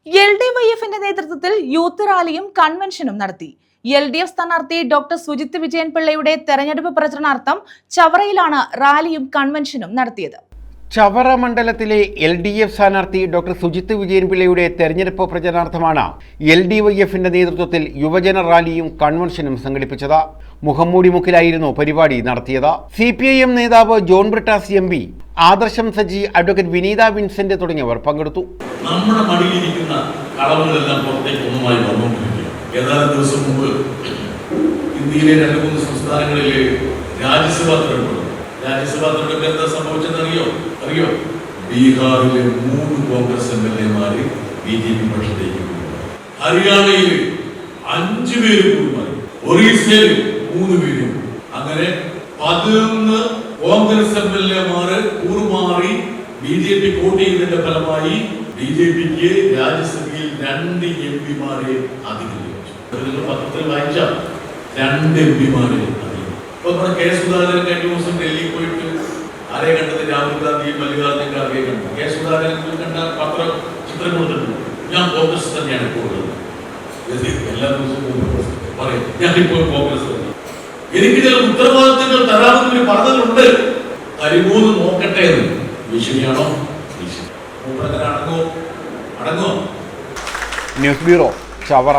LDYFിന്റെ നേതൃത്വത്തിൽ യൂത്ത് റാലിയും കൺവെൻഷനും നടത്തി. LDF സ്ഥാനാർത്ഥി ഡോക്ടർ സുജിത് വിജയൻ പിള്ളയുടെ തെരഞ്ഞെടുപ്പ് പ്രചരണാർത്ഥം ചവറയിലാണ് റാലിയും കൺവെൻഷനും നടത്തിയത്. ചവറ മണ്ഡലത്തിലെ LDF സ്ഥാനാർത്ഥി ഡോക്ടർ സുജിത് വിജയൻ പിള്ളയുടെ തെരഞ്ഞെടുപ്പ് പ്രചരണാർത്ഥമാണ് LDYFിന്റെ നേതൃത്വത്തിൽ യുവജന റാലിയും കൺവെൻഷനും സംഘടിപ്പിച്ചത്. മുഖംമൂടിമുക്കിലായിരുന്നു പരിപാടി നടത്തിയത്. CPIM നേതാവ് ജോൺ ബ്രിട്ടാസ് MP, ആദർശം സജി, അഡ്വക്കേറ്റ് വിനീത വിൻസെന്റ് തുടങ്ങിയവർ പങ്കെടുത്തു. നമ്മുടെ മടിയിലിരിക്കുന്ന കളവുകളെല്ലാം പുറത്തേക്ക് ഒന്നുമായി വന്നുകൊണ്ടിരിക്കുക. ഏതാനും ദിവസം മുമ്പ് ഇന്ത്യയിലെ 2-3 സംസ്ഥാനങ്ങളിലെ രാജ്യസഭാ തെരഞ്ഞെടുപ്പ് എന്താ സംഭവിച്ചെന്ന് അറിയോ? ബീഹാറിലെ 3 കോൺഗ്രസ് MLA BJP പക്ഷത്തേക്ക് പോയി, ഹരിയാനയിൽ 5 പേര് കൂടി, ഒറീസയിൽ 3 പേരും, അങ്ങനെ 11 കോൺഗ്രസ് MLA കൂറുമാറി BJP വോട്ട് ചെയ്തതിന്റെ ഫലമായി BJPക്ക് രാജ്യസഭയിൽ 2 MP അധികം ലഭിച്ചു. പത്രത്തിൽ വായിച്ച 2 MP ഇപ്പൊ നമ്മുടെ കെ സുധാകരൻ കഴിഞ്ഞ ദിവസം ഡൽഹിയിൽ പോയിട്ട് ആരെ കണ്ടത്? രാഹുൽ ഗാന്ധിയും മല്ലികാർജുൻ ഖാർഗെയും കണ്ടു. കെ സുധാകരൻ കണ്ട ചിത്രം കൊടുത്തിട്ടുണ്ട്. ഞാൻ കോൺഗ്രസ് തന്നെയാണ് ഇപ്പോൾ ഉള്ളത്. എല്ലാ ദിവസവും പറയും ഞാനിപ്പോൾ കോൺഗ്രസ് തന്നെ. എനിക്ക് ചില ഉത്തരവാദിത്തങ്ങൾ തരാമെന്ന് പറഞ്ഞതുണ്ട്. കരിമൂന്ന് നോക്കട്ടെ എന്ന്. ഭീഷണിയാണോ? ഭീഷണി. അടങ്ങോ? News bureau, Chavara.